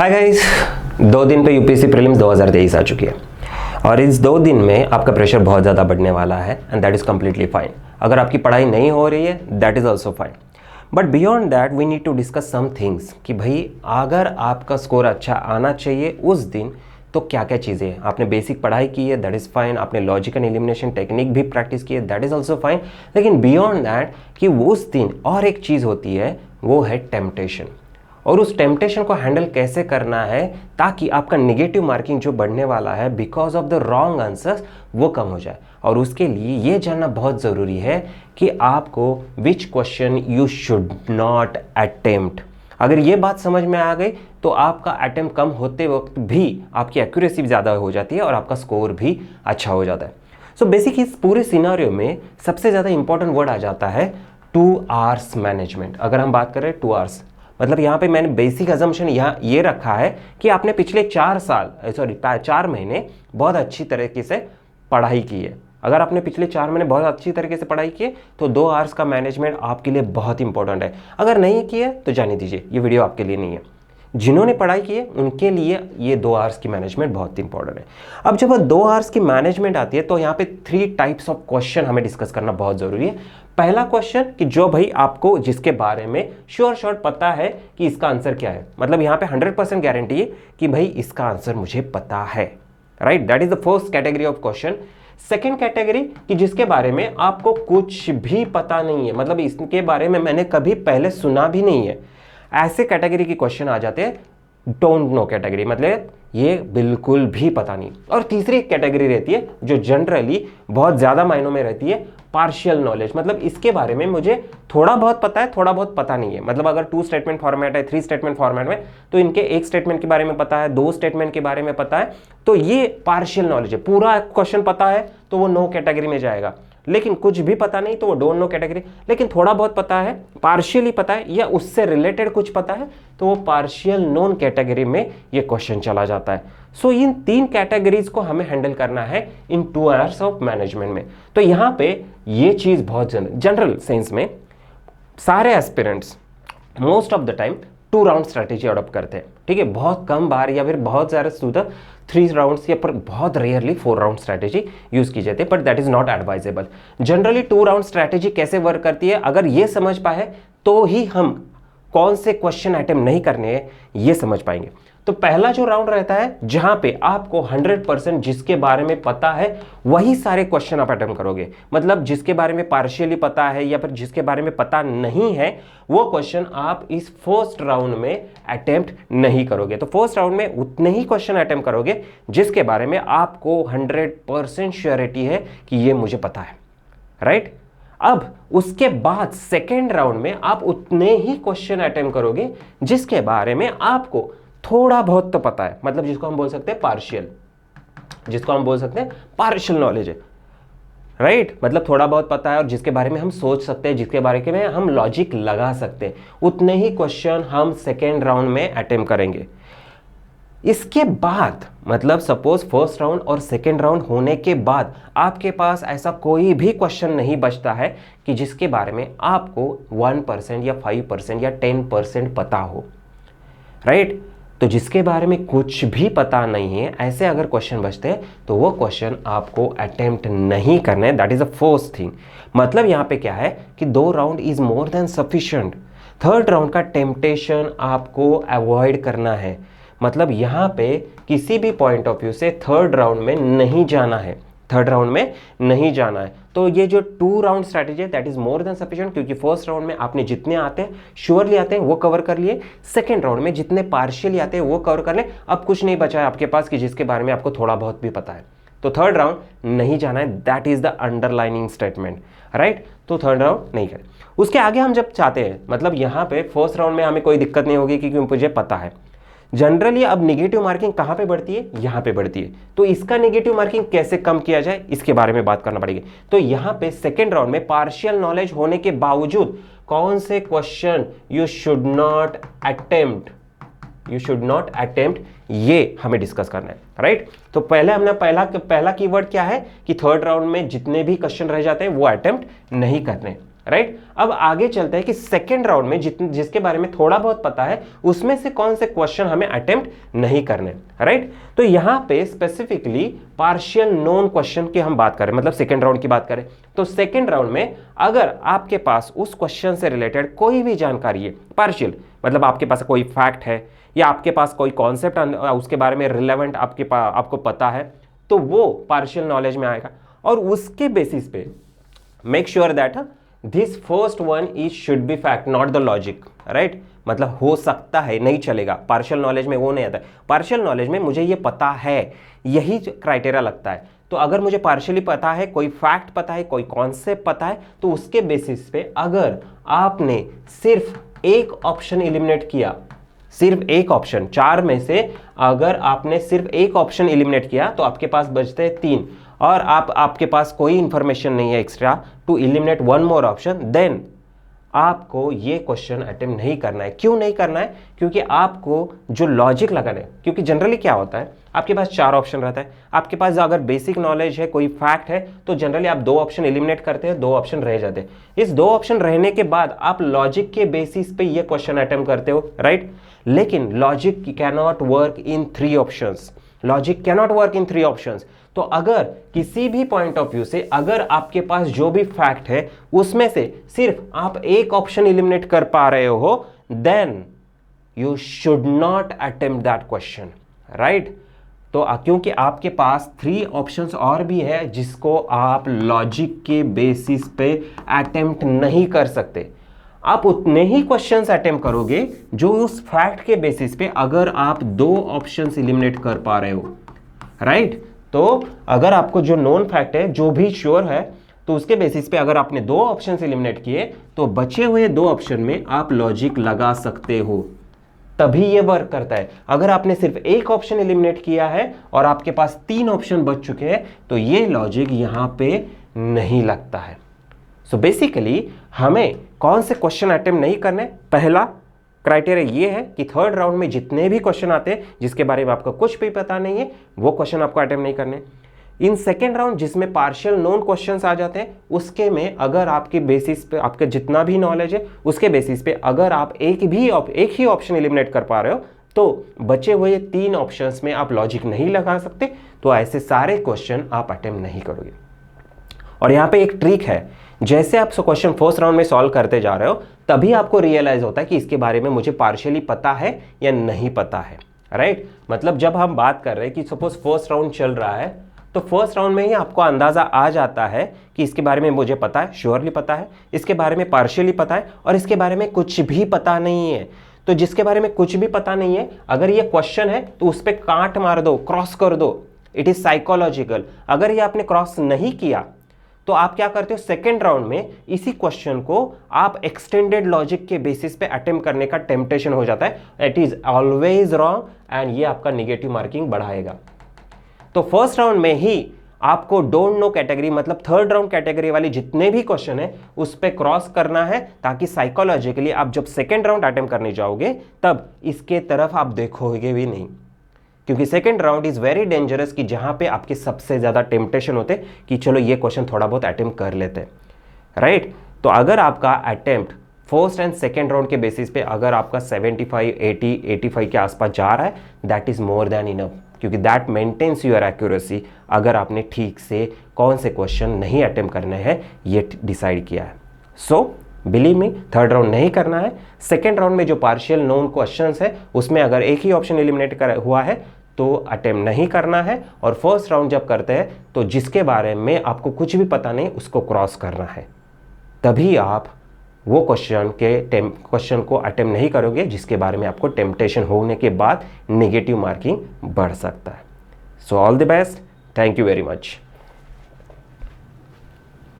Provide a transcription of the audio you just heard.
Hi guys, 2 दिन पे UPSC prelims 2023 आ चुकी है और इस 2 दिन में आपका प्रेशर बहुत ज़्यादा बढ़ने वाला है and that is completely fine. अगर आपकी पढ़ाई नहीं हो रही है that is also fine, but beyond that we need to discuss some things कि भाई अगर आपका स्कोर अच्छा आना चाहिए उस दिन तो क्या क्या चीज़ें हैं। आपने बेसिक पढ़ाई की है दैट इज़ फाइन, आपने लॉजिक एंड एलिमिनेशन टेक्निक भी प्रैक्टिस की है दैट इज़ ऑल्सो फाइन, लेकिन बियॉन्ड दैट कि उस दिन और एक चीज़ होती है वो है टेम्पटेशन। और उस टेम्पटेशन को हैंडल कैसे करना है ताकि आपका नेगेटिव मार्किंग जो बढ़ने वाला है because of the wrong answers वो कम हो जाए। और उसके लिए ये जानना बहुत ज़रूरी है कि आपको which question you should not attempt. अगर ये बात समझ में आ गई तो आपका अटेम्प्ट कम होते वक्त भी आपकी एक्यूरेसी ज़्यादा हो जाती है और आपका स्कोर भी अच्छा हो जाता है। सो बेसिक इस पूरे सिनेरियो में सबसे ज़्यादा इंपॉर्टेंट वर्ड आ जाता है 2 आवर्स मैनेजमेंट। अगर हम बात करें 2 आवर्स, मतलब यहाँ पे मैंने बेसिक अजम्पशन यहाँ ये रखा है कि आपने पिछले 4 महीने बहुत अच्छी तरीके से पढ़ाई की है। अगर आपने पिछले 4 महीने बहुत अच्छी तरीके से पढ़ाई की है तो 2 आवर्स का मैनेजमेंट आपके लिए बहुत इंपॉर्टेंट है। अगर नहीं किया तो जाने दीजिए, ये वीडियो आपके लिए नहीं है। जिन्होंने पढ़ाई की है उनके लिए ये 2 आवर्स की मैनेजमेंट बहुत इंपॉर्टेंट है। अब जब 2 आवर्स की मैनेजमेंट आती है तो यहाँ पे 3 टाइप्स ऑफ क्वेश्चन हमें डिस्कस करना बहुत जरूरी है। पहला क्वेश्चन कि जो भाई आपको जिसके बारे में श्योर पता है कि इसका आंसर क्या है, मतलब यहाँ पे 100% गारंटी है कि भाई इसका आंसर मुझे पता है, right. That is the first category of question. Second category कि जिसके बारे में आपको कुछ भी पता नहीं है, मतलब इसके बारे में मैंने कभी पहले सुना भी नहीं है, ऐसे कैटेगरी के क्वेश्चन आ जाते हैं डोंट नो कैटेगरी, मतलब ये बिल्कुल भी पता नहीं। और तीसरी कैटेगरी रहती है जो जनरली बहुत ज्यादा मायनों में रहती है पार्शियल नॉलेज, मतलब इसके बारे में मुझे थोड़ा बहुत पता है थोड़ा बहुत पता नहीं है। मतलब अगर 2 स्टेटमेंट फॉर्मेट है 3 स्टेटमेंट फॉर्मेट में तो इनके 1 स्टेटमेंट के बारे में पता है 2 स्टेटमेंट के बारे में पता है, तो ये पार्शियल नॉलेज है। पूरा क्वेश्चन पता है तो वो नो कैटेगरी में जाएगा, लेकिन कुछ भी पता नहीं तो वो डोंट नो कैटेगरी। लेकिन थोड़ा बहुत पता है, पार्शियली पता है या उससे रिलेटेड कुछ पता है तो वो पार्शियल नॉन कैटेगरी में ये क्वेश्चन चला जाता है। सो इन 3 कैटेगरीज को हमें हैंडल करना है इन 2 आवर्स ऑफ मैनेजमेंट में। तो यहां पे ये चीज बहुत जनरल सेंस में सारे aspirants most of the time 2 round strategy adopt करते हैं, ठीक है। बहुत कम बार या फिर बहुत ज़्यादा सुधा 3 राउंड्स या पर बहुत रेयरली 4 राउंड स्ट्रेटेजी यूज की जाती है, but that is not advisable. Generally 2 round strategy कैसे वर्क करती है अगर ये समझ पाए तो ही हम कौन से क्वेश्चन अटेम्प्ट नहीं करने हैं ये समझ पाएंगे। तो पहला जो राउंड रहता है जहां पे आपको 100% जिसके बारे में पता है वही सारे क्वेश्चन आप अटेम्प्ट करोगे, मतलब जिसके बारे में पार्शियली पता है या फिर जिसके बारे में पता नहीं है वो क्वेश्चन आप इस फर्स्ट राउंड में अटेम्प्ट नहीं करोगे। तो फर्स्ट राउंड में उतने ही क्वेश्चन अटेम्प्ट करोगे जिसके बारे में आपको 100% श्योरिटी है कि ये मुझे पता है, राइट। अब उसके बाद सेकेंड राउंड में आप उतने ही क्वेश्चन अटेम्प्ट करोगे जिसके बारे में आपको थोड़ा बहुत तो पता है, मतलब जिसको हम बोल सकते हैं पार्शियल नॉलेज है, राइट। मतलब थोड़ा बहुत पता है और जिसके बारे में हम सोच सकते हैं, जिसके बारे में हम लॉजिक लगा सकते हैं, उतने ही क्वेश्चन हम सेकेंड राउंड में अटेम्प्ट करेंगे। इसके बाद मतलब सपोज फर्स्ट राउंड और सेकेंड राउंड होने के बाद आपके पास ऐसा कोई भी क्वेश्चन नहीं बचता है कि जिसके बारे में आपको 1% या 5% या 10% पता हो, राइट। तो जिसके बारे में कुछ भी पता नहीं है ऐसे अगर क्वेश्चन बचते हैं तो वो क्वेश्चन आपको अटेम्प्ट नहीं करने, that is the first thing. मतलब यहाँ पे क्या है कि 2 round is more than sufficient. Third round का टेम्पटेशन आपको अवॉइड करना है, मतलब यहाँ पे किसी भी पॉइंट ऑफ व्यू से थर्ड राउंड में नहीं जाना है, तो ये जो 2 राउंड स्ट्रैटेजी है that is more than sufficient, क्योंकि फर्स्ट राउंड में आपने जितने आते हैं श्योरली आते हैं वो कवर कर लिए, सेकंड राउंड में जितने पार्शियली आते हैं वो कवर कर ले। अब कुछ नहीं बचा है आपके पास कि जिसके बारे में आपको थोड़ा बहुत भी पता है, तो थर्ड राउंड नहीं जाना है, that is the underlining statement, right. तो थर्ड राउंड नहीं करें। उसके आगे हम जब चाहते हैं, मतलब यहाँ पे फर्स्ट राउंड में हमें कोई दिक्कत नहीं होगी क्योंकि मुझे पता है। जनरली अब नेगेटिव मार्किंग कहां पे बढ़ती है, यहां पे बढ़ती है, तो इसका नेगेटिव मार्किंग कैसे कम किया जाए इसके बारे में बात करना पड़ेगी। तो यहां पे सेकेंड राउंड में पार्शियल नॉलेज होने के बावजूद कौन से question you should not attempt ये हमें डिस्कस करना है, राइट। तो पहले हमने पहला कीवर्ड क्या है कि थर्ड राउंड में जितने भी क्वेश्चन रह जाते हैं वो अटेम्प्ट नहीं करने, राइट। अब आगे चलते हैं कि सेकेंड राउंड में जिसके बारे में थोड़ा बहुत पता है उसमें से कौन से क्वेश्चन हमें अटेम्प्ट नहीं करने, राइट। तो यहां पे स्पेसिफिकली पार्शियल नोन क्वेश्चन की हम बात करें, मतलब सेकेंड राउंड की बात करें, तो सेकेंड राउंड में अगर आपके पास उस क्वेश्चन से रिलेटेड कोई भी जानकारी है, पार्शियल मतलब आपके पास कोई फैक्ट है या आपके पास कोई कॉन्सेप्ट उसके बारे में रिलेवेंट आपको पता है, तो वो पार्शियल नॉलेज में आएगा। और उसके बेसिस पे make sure that this first one is should be fact not the logic, right. मतलब हो सकता है, नहीं चलेगा, पार्शियल नॉलेज में वो नहीं आता है। पार्शियल नॉलेज में मुझे ये पता है, यही क्राइटेरिया लगता है। तो अगर मुझे पार्शियली पता है, कोई फैक्ट पता है, कोई कॉन्सेप्ट पता है, तो उसके बेसिस पे अगर आपने सिर्फ एक ऑप्शन एलिमिनेट किया, सिर्फ एक ऑप्शन, 4 में से अगर आपने सिर्फ एक ऑप्शन एलिमिनेट किया तो आपके पास बचते हैं 3 और आपके पास कोई इंफॉर्मेशन नहीं है extra to eliminate one more option, then आपको ये क्वेश्चन अटेम्प्ट नहीं करना है। क्यों नहीं करना है? क्योंकि आपको जो लॉजिक लगाना है, क्योंकि जनरली क्या होता है, आपके पास 4 ऑप्शन रहता है, आपके पास अगर बेसिक नॉलेज है, कोई फैक्ट है, तो जनरली आप 2 ऑप्शन एलिमिनेट करते हैं, 2 ऑप्शन रह जाते हैं। इस 2 ऑप्शन रहने के बाद आप लॉजिक के बेसिस पे ये क्वेश्चन अटेम्प्ट करते हो, राइट। लेकिन logic cannot work in 3 options, logic cannot work in 3 options. तो अगर किसी भी पॉइंट ऑफ व्यू से अगर आपके पास जो भी फैक्ट है उसमें से सिर्फ आप एक ऑप्शन एलिमिनेट कर पा रहे हो, then you should not attempt that question, right. तो क्योंकि आपके पास 3 ऑप्शंस और भी है जिसको आप लॉजिक के बेसिस पे अटेम्प्ट नहीं कर सकते। आप उतने ही क्वेश्चंस अटेम्प्ट करोगे जो उस फैक्ट के बेसिस पे अगर आप 2 ऑप्शंस एलिमिनेट कर पा रहे हो, राइट। तो अगर आपको जो नोन फैक्ट है, जो भी श्योर है, तो उसके बेसिस पे अगर आपने 2 ऑप्शन एलिमिनेट किए तो बचे हुए 2 ऑप्शन में आप लॉजिक लगा सकते हो, तभी ये वर्क करता है। अगर आपने सिर्फ एक ऑप्शन एलिमिनेट किया है और आपके पास 3 ऑप्शन बच चुके हैं तो ये लॉजिक यहां पे नहीं लगता है। सो बेसिकली हमें कौन से क्वेश्चन अटेम्प्ट नहीं करने, पहला क्राइटेरिया ये है कि थर्ड राउंड में जितने भी क्वेश्चन आते हैं जिसके बारे में आपको कुछ भी पता नहीं है, वो क्वेश्चन आपको अटेम्प्ट नहीं करने। इन सेकेंड राउंड जिसमें पार्शियल नोन क्वेश्चंस आ जाते हैं, उसके में अगर आपके बेसिस पे आपके जितना भी नॉलेज है उसके बेसिस पे अगर आप एक ही ऑप्शन एलिमिनेट कर पा रहे हो तो बचे हुए 3 ऑप्शंस में आप लॉजिक नहीं लगा सकते, तो ऐसे सारे क्वेश्चन आप अटेम्प्ट नहीं करोगे। और यहाँ पे एक ट्रिक है, जैसे आप क्वेश्चन फर्स्ट राउंड में सॉल्व करते जा रहे हो तभी आपको रियलाइज होता है कि इसके बारे में मुझे पार्शियली पता है या नहीं पता है, राइट। मतलब जब हम बात कर रहे हैं कि सपोज फर्स्ट राउंड चल रहा है तो फर्स्ट राउंड में ही आपको अंदाजा आ जाता है कि इसके बारे में मुझे पता है, श्योरली पता है, इसके बारे में पार्शियली पता है और इसके बारे में कुछ भी पता नहीं है। तो जिसके बारे में कुछ भी पता नहीं है, अगर ये क्वेश्चन है तो उस पर कांट मार दो, क्रॉस कर दो, इट इज साइकोलॉजिकल। अगर ये आपने क्रॉस नहीं किया तो आप क्या करते हो, सेकेंड राउंड में इसी क्वेश्चन को आप एक्सटेंडेड लॉजिक के बेसिस पे अटेम्प्ट करने का टेम्पटेशन हो जाता है। It is always wrong and ये आपका निगेटिव मार्किंग बढ़ाएगा। तो फर्स्ट राउंड में ही आपको डोंट नो कैटेगरी, मतलब थर्ड राउंड कैटेगरी वाली जितने भी क्वेश्चन है उस पे क्रॉस करना है, ताकि साइकोलॉजिकली आप जब सेकेंड राउंड अटेम्प्ट करने जाओगे तब इसके तरफ आप देखोगे भी नहीं। क्योंकि second round is very dangerous, कि जहां पे आपके सबसे ज्यादा टेम्पटेशन होते कि चलो ये क्वेश्चन थोड़ा बहुत अटेम्प्ट कर लेते हैं, राइट। तो अगर आपका attempt first and second round के बेसिस पे अगर आपका 75, 80, 85 के आसपास जा रहा है, that is more than enough, क्योंकि दैट मेंटेन्स योर एक्यूरेसी। अगर आपने ठीक से कौन से क्वेश्चन नहीं अटेम्प्ट करने हैं ये डिसाइड किया है। So believe me, third round नहीं करना है। सेकेंड राउंड में जो पार्शियल नोन क्वेश्चंस है उसमें अगर एक ही ऑप्शन एलिमिनेट हुआ है तो अटेम्प्ट नहीं करना है, और फर्स्ट राउंड जब करते हैं तो जिसके बारे में आपको कुछ भी पता नहीं उसको क्रॉस करना है, तभी आप वो क्वेश्चन को अटेम्प्ट नहीं करोगे जिसके बारे में आपको टेम्पटेशन होने के बाद नेगेटिव मार्किंग बढ़ सकता है। So all the best, thank you very much.